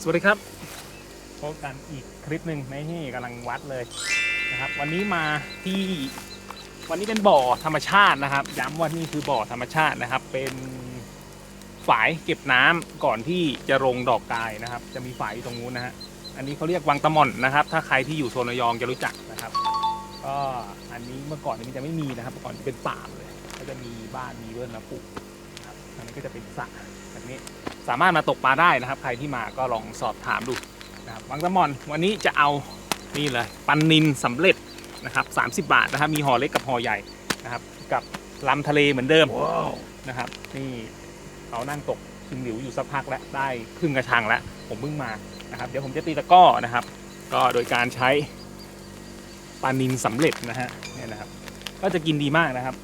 สวัสดีครับพบกันอีกคลิปหนึ่งในที่กำลังวัดเลยนะครับวันนี้มาที่วันนี้เป็นบ่อธรรมชาตินะครับย้ำว่านี่คือบ่อธรรมชาตินะครับเป็นฝายเก็บน้ำก่อนที่จะลงดอกกายนะครับจะมีฝายตรงนู้นนะฮะอันนี้เขาเรียกวังตะหม่อนนะครับถ้าใครที่อยู่โซนระยองจะรู้จักนะครับก็อันนี้เมื่อก่อนมันจะไม่มีนะครับเมื่อก่อนจะเป็นป่าเลยก็จะมีบ้านมีเรือนมาปลูกครับอันนี้ก็จะเป็นสระแบบนี้สามารถมาตกปลาได้นะครับใครที่มาก็ลองสอบถามดูนะครับวังตะหม่อนวันนี้จะเอานี่เลยปันนิลสำเร็จนะครับ30 บาทนะครับมีห่อเล็กกับห่อใหญ่นะครับกับลำทะเลเหมือนเดิม wow. นะครับนี่เขานั่งตกชิงหลิวอยู่สักพักแล้วได้ครึ่งกระชังแล้วผมเพิ่งมานะครับเดี๋ยวผมจะตีตะก้อนะครับก็โดยการใช้ปลานิลสำเร็จนะฮะเนี่ยนะครับก็จะกินดีมากนะครับ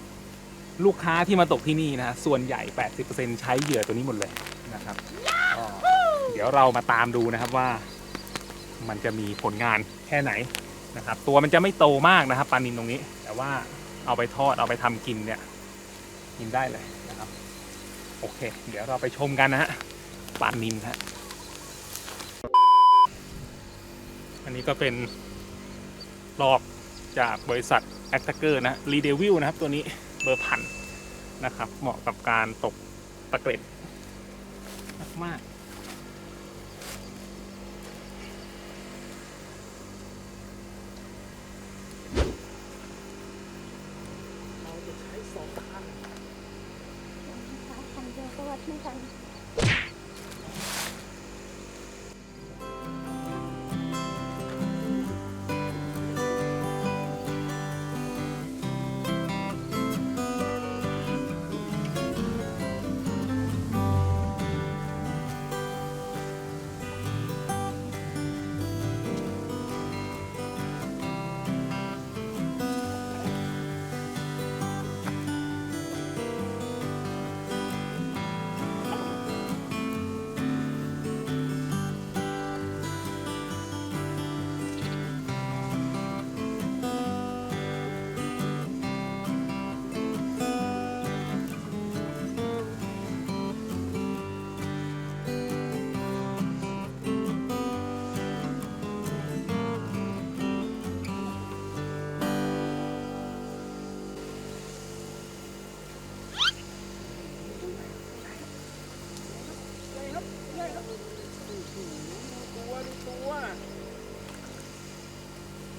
ลูกค้าที่มาตกที่นี่นะส่วนใหญ่ 80% ใช้เหยื่อตัวนี้หมดเลยนะครับก็เดี๋ยวเรามาตามดูนะครับว่ามันจะมีผลงานแค่ไหนนะครับตัวมันจะไม่โตมากนะครับปลานิลตรงนี้แต่ว่าเอาไปทอดเอาไปทำกินเนี่ยกินได้เลยนะครับโอเคเดี๋ยวเราไปชมกันนะฮะปลานิลฮะอันนี้ก็เป็นรอบจากบริษัทแอคเกอร์นะรีเดวิลนะครับตัวนี้เบอร์พันนะครับเหมาะกับการตกตะเกร็ดมากเราจะใช้2 คันคันเดียวก็วัดไม่ทัน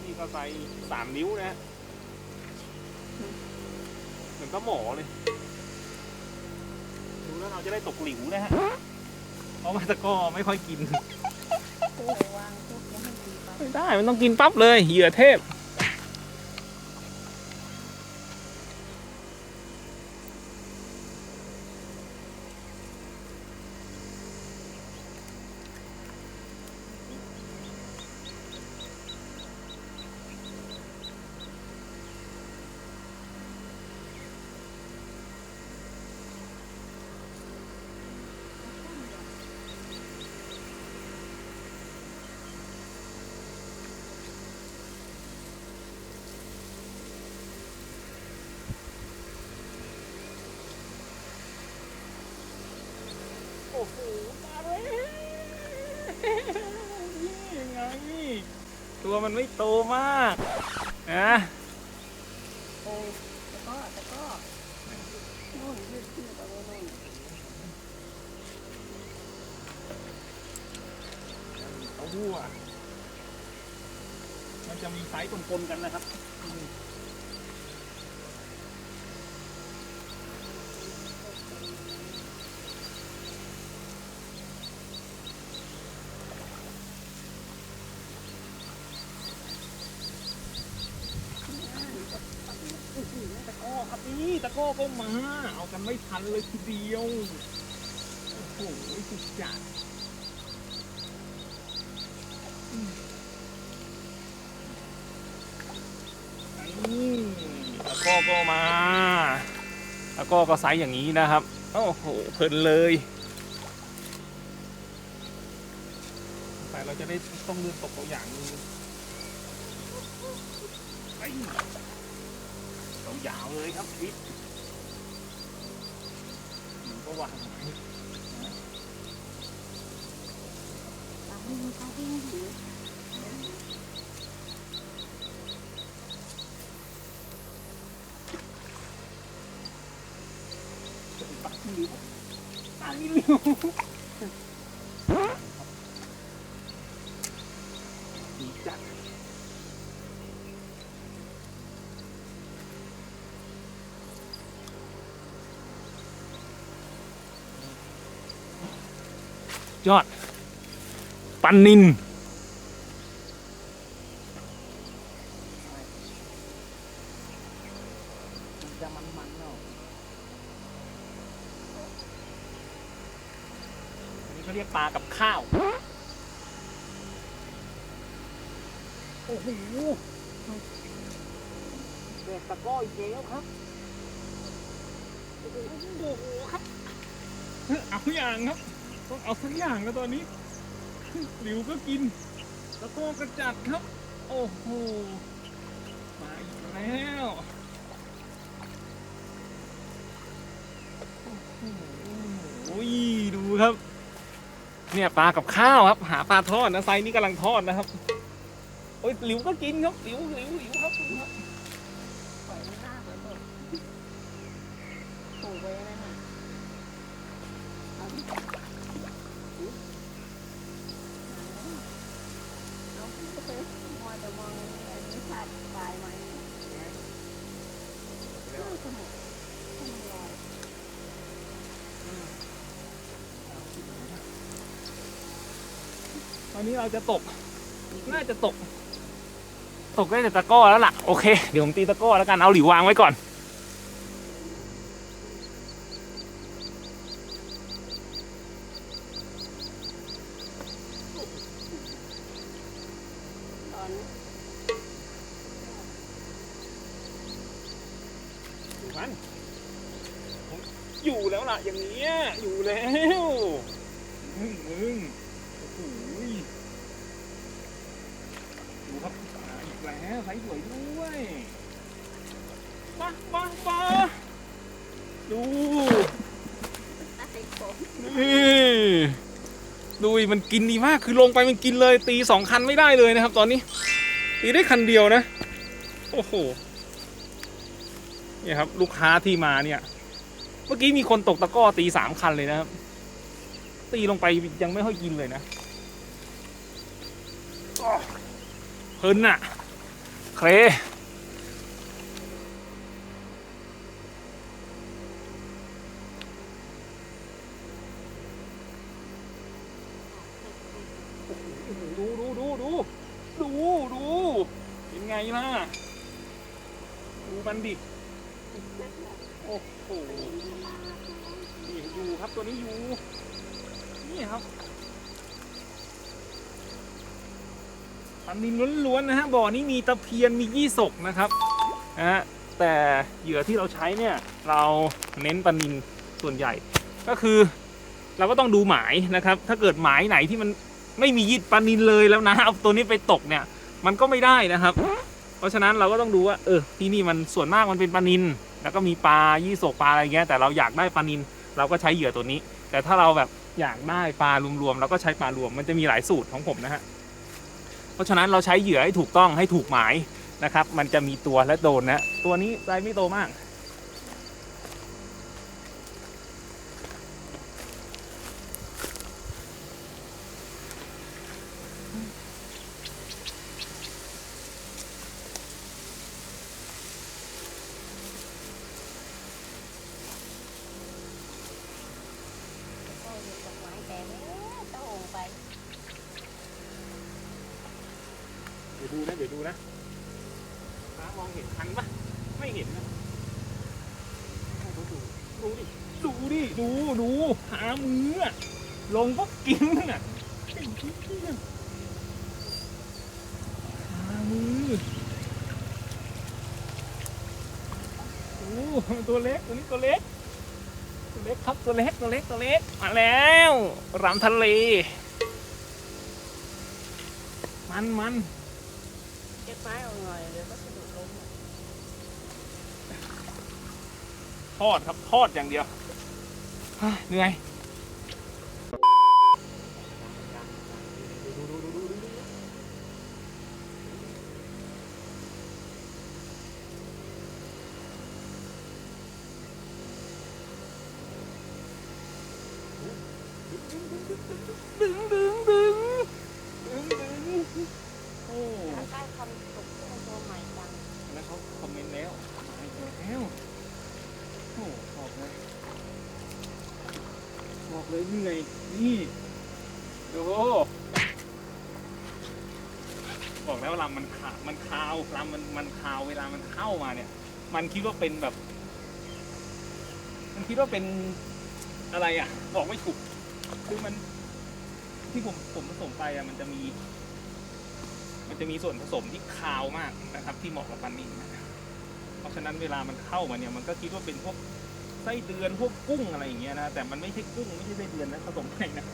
นี่ก็ใส่3 นิ้วนะเหมือนก็หมอเลยดูแล้วเราจะได้ตกหลิวนะฮะเพราะว่าตะก้อไม่ค่อยกินไม่ได้มันต้องกินปั๊บเลยเหยื่อเทพโอ้โหมาเลยนี่ยังไงตัวมันไม่โตมากนะโอ้แต่ก็นู่นยืดขึ้นไปบนนู่นเอาหัวมันจะมีไซส์ปนๆกันนะครับตะก้อครับนี่ตะก้อก็มาเอากันไม่ทันเลยทีเดียวโอ้โหสุดจัดตะก้อก็มาตะก้อก็ไซส์อย่างนี้นะครับโอ้โหเพลินเลยแต่เราจะได้ต้องเลือกตกตัวอย่างนึงยาวเลยครับฟิตก็วาง ตานี่หลิวดีจัดยอดปันนินจะมันๆเนาะอันนี้เขาเรียกปลากับข้าวโอ้โหแดกตะก้ออีกแล้วครับโอ้โหครับเอาอย่างครับต้องเอาสักอย่างแล้วตอนนี้หลิวก็กินตะก้อก็จัดครับโอ้โหมาอีกแล้วโอ้ยดูครับเนี่ยปลากับข้าวครับหาปลาทอดนะไซส์นี้กำลังทอดนะครับโอ้ยหลิวก็กินครับหลิวครับปล่อยไม่น่าเลยแบบปลูกไว้นั่นน่ะเอาดิเอาไปมองแต่มองอันนี้ขาดปลายไหมสนุกลอย ตอนนี้เราจะตกน่าจะตกได้แต่ตะกร้อแล้วล่ะโอเคเดี๋ยวผมตีตะกร้อแล้วกันเอาหลิววางไว้ก่อน ตอน มันอยู่แล้วล่ะอย่างเนี้ยอยู่แล้วมึงโอ้โหดูครับมาอีกแล้วไซส์สวยด้วยมาดู ใต้ผม นี่ดูดิมันกินดีมากคือลงไปมันกินเลยตี2 คันไม่ได้เลยนะครับตอนนี้ตีได้คันเดียวนะโอ้โหเนี่ยครับลูกค้าที่มาเนี่ยเมื่อกี้มีคนตกตะกร้อตี3 คันเลยนะครับตีลงไปยังไม่ค่อยกินเลยนะเพลินอะเคลดูเป็นไงล่ะดูมันดิโอ้โหนี่อยู่ครับตัวนี้อยู่นี่ครับปันนินล้วนๆนะฮะบ่อนี้มีตะเพียนมียี่สกนะครับแต่เหยื่อที่เราใช้เนี่ยเราเน้นปันนินส่วนใหญ่ ก็คือเราก็ต้องดูหมายนะครับถ้าเกิดหมายไหนที่มันไม่มียีดปลานินเลยแล้วนะเอาตัวนี้ไปตกเนี่ยมันก็ไม่ได้นะครับเพราะฉะนั้นเราก็ต้องดูว่าที่นี่มันส่วนมากมันเป็นปลานินแล้วก็มีปลายี่สกปลาอะไรเงี้ยแต่เราอยากได้ปลานินเราก็ใช้เหยื่อตัวนี้แต่ถ้าเราแบบอยากได้ปลารวมๆเราก็ใช้ปลารวมมันจะมีหลายสูตรของผมนะฮะเพราะฉะนั้นเราใช้เหยื่อให้ถูกต้องให้ถูกหมายนะครับมันจะมีตัวและโดนนะตัวนี้ไซส์ไม่โตมากก็อยู่ดอกไม้แต่ต้องลงไป เดี๋ยวดูนะฟ้ามองเห็นทันปะไม่เห็นนะดูหามือลงก็กินน่ะหามือโอ้ตัวเล็กตัวนี้ตัวเล็กครับตัวเล็กมาแล้วรำทะเลมัน เก็บไม้เอาหน่อยเดี๋ยวก็สะดุดล้ม ทอดครับทอดอย่างเดียวเหนื่อย ดูบอกแล้วลำมันคาวลำมันคาวเวลามันเข้ามาเนี่ย มันคิดว่าเป็นแบบ มันคิดว่าเป็นอะไรอ่ะบอกไม่ถูกคือมันที่ผมผสมไปอ่ะมันจะมีส่วนผสมที่คาวมากนะครับ ที่เหมาะกับปลานิลนะเพราะฉะนั้นเวลามันเข้ามาเนี่ยมันก็คิดว่าเป็นพวกไส้เดือนพวกกุ้งอะไรอย่างเงี้ยนะแต่มันไม่ใช่กุ้งไม่ใช่ไส้เดือนนะผสมไปนะ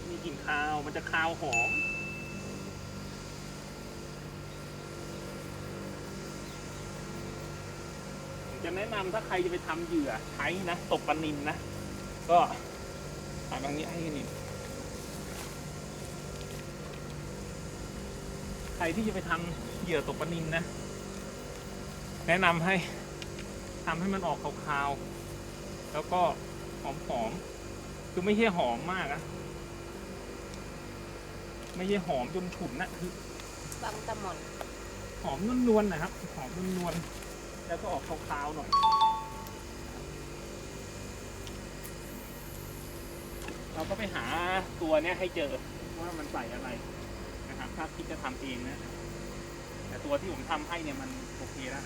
มีกลิ่นคาวมันจะคาวหอมผมจะแนะนำถ้าใครจะไปทำเหยื่อใช้นะตกปลานิลนะก็ถ่ายบางนี้ให้นิดใครที่จะไปทำเหยื่อตกปลานิลนะแนะนำให้ทำให้มันออกขาวๆแล้วก็หอมๆคือไม่ใช่หอมมากนะไม่ใช่หอมจนฉุนนะคือบ างตะหมอน หอมนวลๆนะครับหอมนวลๆแล้วก็ออกขาวๆหน่อยเราก็ไปหาตัวเนี้ยให้เจอว่ามันใส่อะไรนะครับถ้าคิดจะทำเองนะแต่ตัวที่ผมทำให้เนี่ยมันโอเคแล้ว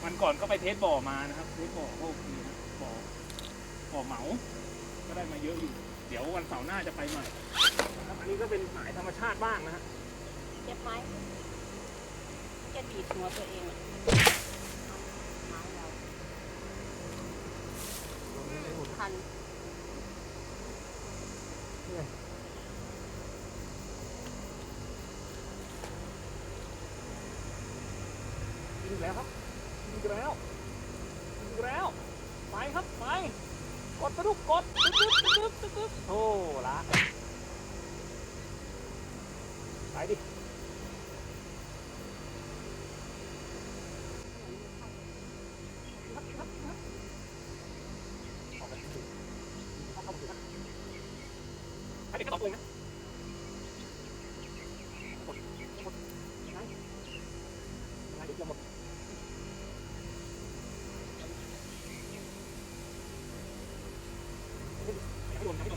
มันก่อนก็ไปเทสบ่อมานะครับเทสบ่อก็โอเคนะบ่อเหมาก็ได้มาเยอะอยู่เดี๋ยววันเสาร์หน้าจะไปใหม่นะครับอันนี้ก็เป็นหมายธรรมชาติบ้างนะฮะ เจ็บไหมแกดีดหัวตัวเองอะไม้เราคัน อีกแล้วครับอีกแล้วอีกแล้วไปครับไปกดปลาดุกกดตึ๊บโอ้ละไปดิไปดิกระตอกเลยนะหมดเดี๋ยวจะหมดไม่โดนครับ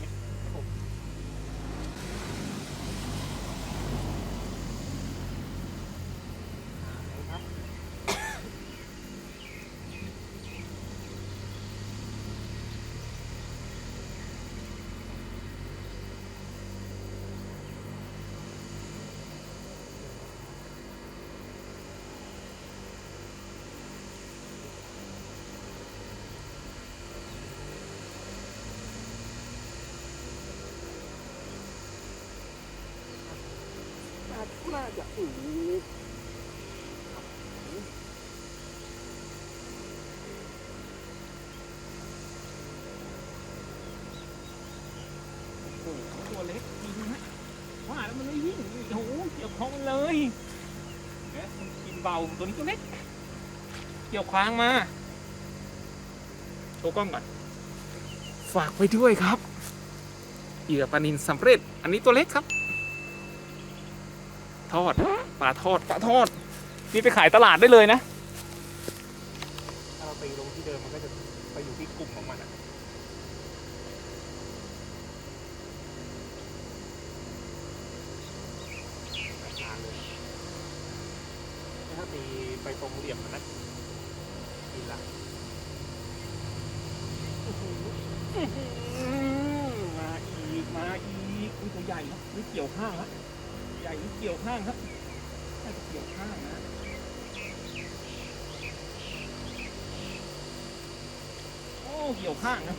น่าจะถูกโอ้โหตัวเล็กจริงฮะว่าแล้วมันไม่วิ่งโอ้โหเกี่ยวคอมันเลยเนี่ยมันกินเบาตัวนี้ตัวเล็กเกี่ยวคว้างมาโชว์กล้องก่อนฝากไว้ด้วยครับเหยื่อปลานิลสำเร็จอันนี้ตัวเล็กครับทอดปลาทอดนี่ไปขายตลาดได้เลยนะถ้าเราตีลงที่เดิมมันก็จะไปอยู่ที่กลุ่มของมันอะนานเลยถ้าตีไปตรงเหลี่ยมมันนะกินละมาอีกอุ้ยตัวใหญ่ครับนี่เกี่ยวข้างครับใหญ่นี่เกี่ยวข้างครับน่าจะเกี่ยวข้างนะโอ้เกี่ยวข้างนะ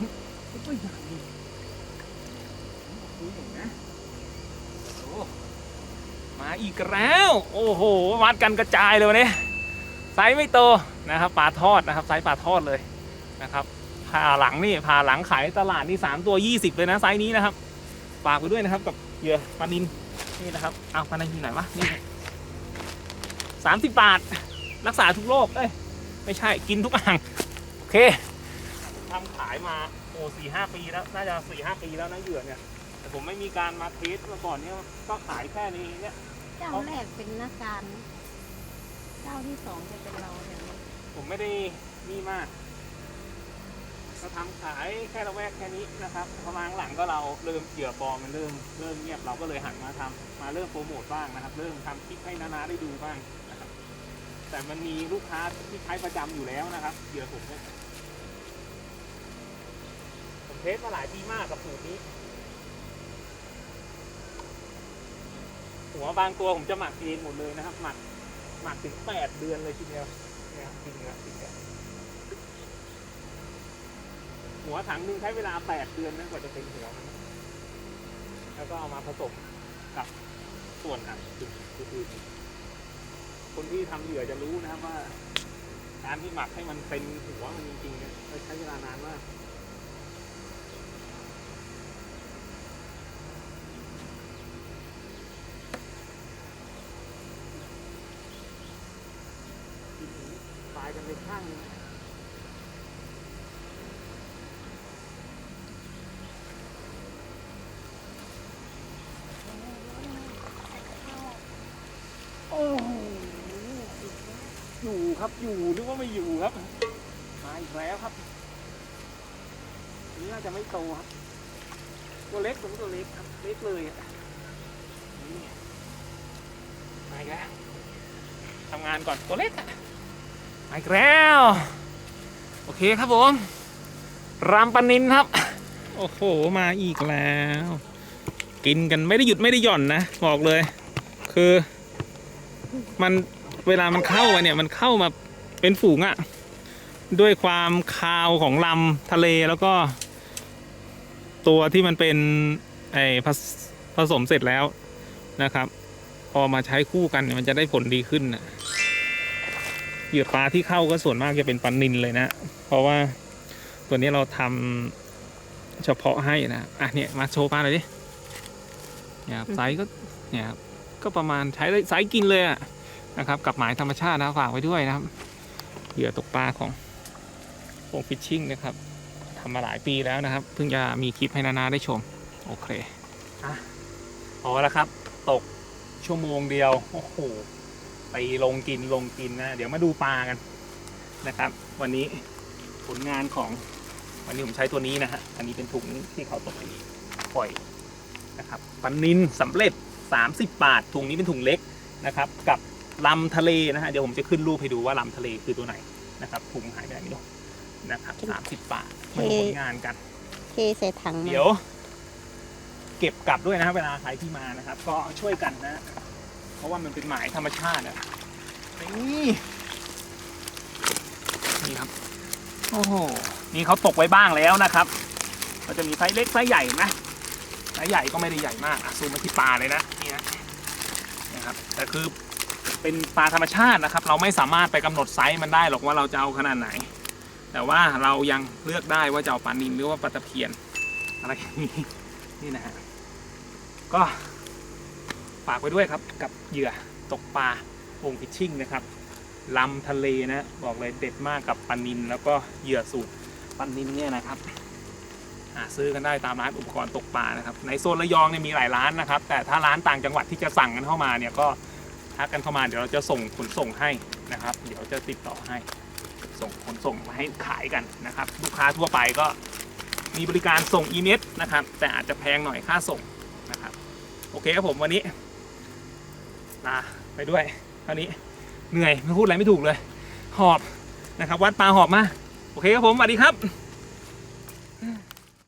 ตัวใหญ่ดูหน่อยนะโอ้มาอีกแล้วโอ้โหวัดกันกระจายเลยวันนี้ไซส์ไม่โตนะครับปลาทอดนะครับไซส์ปลาทอดเลยนะครับผ่าหลังขายตลาดนี่3 ตัว 20เลยนะไซส์นี้นะครับฝากไปด้วยนะครับกับเหยื่อปลานิลนี่นะครับเอาปลานิลที่ไหนวะนี่30 บาทรักษาทุกโรคเอ้ยไม่ใช่กินทุกอ่างโอเคทำขายมาโอ้4-5 ปีแล้วน่าจะ4-5 ปีแล้วนะเหยื่อเนี่ยแต่ผมไม่มีการมาเทสมาก่อนเนี่ยก็ขายแค่นี้เนี่ย เจ้าแรกเป็นนักการเจ้าที่สองจะเป็นเราอย่างนี้ ผมไม่ได้นี่มาก ก็ทำขายแค่ละแวกแค่นี้นะครับพอมาหลังก็เราเริ่มเหยื่อปลอมมันเริ่มเงียบเราก็เลยหันมาทำมาเริ่มโปรโมทบ้างนะครับ เริ่มทำคลิปให้นาๆได้ดูบ้างนะครับ แต่มันมีลูกค้าที่ใช้ประจำอยู่แล้วนะครับเหยื่อผมเนี่ยผมเทสมาหลายปีมากกับสูตรนี้ หัวบางตัวผมจะหมักเองหมดเลยนะครับ หมักถึง8 เดือนเลยทีเดียวเนี่ยจริงนะจริงนะหัวถังหนึงใช้เวลา8 เดือนนะกว่าจะเป็นหัวมันแล้วก็เอามาผสมกับส่วนคือคนที่ทำเหยื่อจะรู้นะครับว่าการที่หมักให้มันเป็นหัวมันจริงๆเนี่ยใช้เวลานานมากตายกันไปข้างนึงโอ้โหอยู่ครับอยู่นึกว่าไม่อยู่ครับมาอีกแล้วครับนี่น่าจะไม่โตครับตัวเล็กตัวเล็กครับเล็กเลยอ่ะนี่มาอีกแล้วทำงานก่อนตัวเล็กอ่ะมาอีกแล้วโอเคครับผมรามปลานิลครับโอ้โหมาอีกแล้วกินกันไม่ได้หยุดไม่ได้หย่อนนะบอกเลยคือมันเวลามันเข้ามาเนี่ยมันเข้ามาเป็นฝูงอะด้วยความคาวของลำทะเลแล้วก็ตัวที่มันเป็นผสมเสร็จแล้วนะครับพอมาใช้คู่กันเนี่ยมันจะได้ผลดีขึ้นนะเหยื่อปลาที่เข้าก็ส่วนมากจะเป็นปลานิลเลยนะเพราะว่าตัวนี้เราทำเฉพาะให้นะอ่ะเนี่ยมาโชว์ปลาหน่อยดิเนี่ยไซส์ก็เนี่ยก็ประมาณใช้ได้ไซส์กินเลยอะนะครับกับหมายธรรมชาตินะฝากไว้ด้วยนะครับเหยื่อตกปลาของวงฟิชชิ่งนะครับทำมาหลายปีแล้วนะครับเพิ่งจะมีคลิปให้นาๆได้ชมโอเคอ่ะพอแล้วครับตกชั่วโมงเดียวโอ้โหไปลงกินนะเดี๋ยวมาดูปลากันนะครับวันนี้ผลงานของวันนี้ผมใช้ตัวนี้นะฮะอันนี้เป็นถุงที่เขาตกปล่อยนะครับปลานิลสำเร็จ30 บาทถุงนี้เป็นถุงเล็กนะครับกับลำทะเลนะฮะเดี๋ยวผมจะขึ้นรูปให้ดูว่าลำทะเลคือตัวไหนนะครับถุงหายไปไหนไม่รู้นะครับ30 บาทมาดูผลงานกันเทใส่ถังเดี๋ยวเก็บกลับด้วยนะครับเวลาใครที่มานะครับก็ช่วยกันนะเพราะว่ามันเป็นหมายธรรมชาตินะนี่ครับโอ้โหนี่เขาตกไว้บ้างแล้วนะครับก็จะมีไซส์เล็กไซส์ใหญ่นะไซส์ใหญ่ก็ไม่ได้ใหญ่มากซูมมาที่ปลาเลยนะนี่นะครับแต่คือเป็นปลาธรรมชาตินะครับเราไม่สามารถไปกำหนดไซส์มันได้หรอกว่าเราจะเอาขนาดไหนแต่ว่าเรายังเลือกได้ว่าจะเอาปลานิลหรือว่าปลาตะเพียนอะไรอย่างนี้นี่นะฮะก็ฝากไว้ด้วยครับกับเหยื่อตกปลาวงฟิชชิ่งนะครับลำทะเลนะบอกเลยเด็ดมากกับปลานิลแล้วก็เหยื่อสูตรปลานิลเนี่ยนะครับหาซื้อกันได้ตามร้านอุปกรณ์ตกปลานะครับในโซนระยองเนี่ยมีหลายร้านนะครับแต่ถ้าร้านต่างจังหวัดที่จะสั่งกันเข้ามาเนี่ยก็ทักกันเข้ามาเดี๋ยวเราจะส่งขนส่งให้นะครับเดี๋ยวจะติดต่อให้ส่งขนส่งมาให้ขายกันนะครับลูกค้าทั่วไปก็มีบริการส่งอีเมลนะครับแต่อาจจะแพงหน่อยค่าส่งนะครับโอเคครับผมวันนี้ลาไปด้วยคราวนี้เหนื่อยไม่พูดอะไรไม่ถูกเลยหอบนะครับวัดปลาหอบมาโอเคครับผมสวัสดีครับ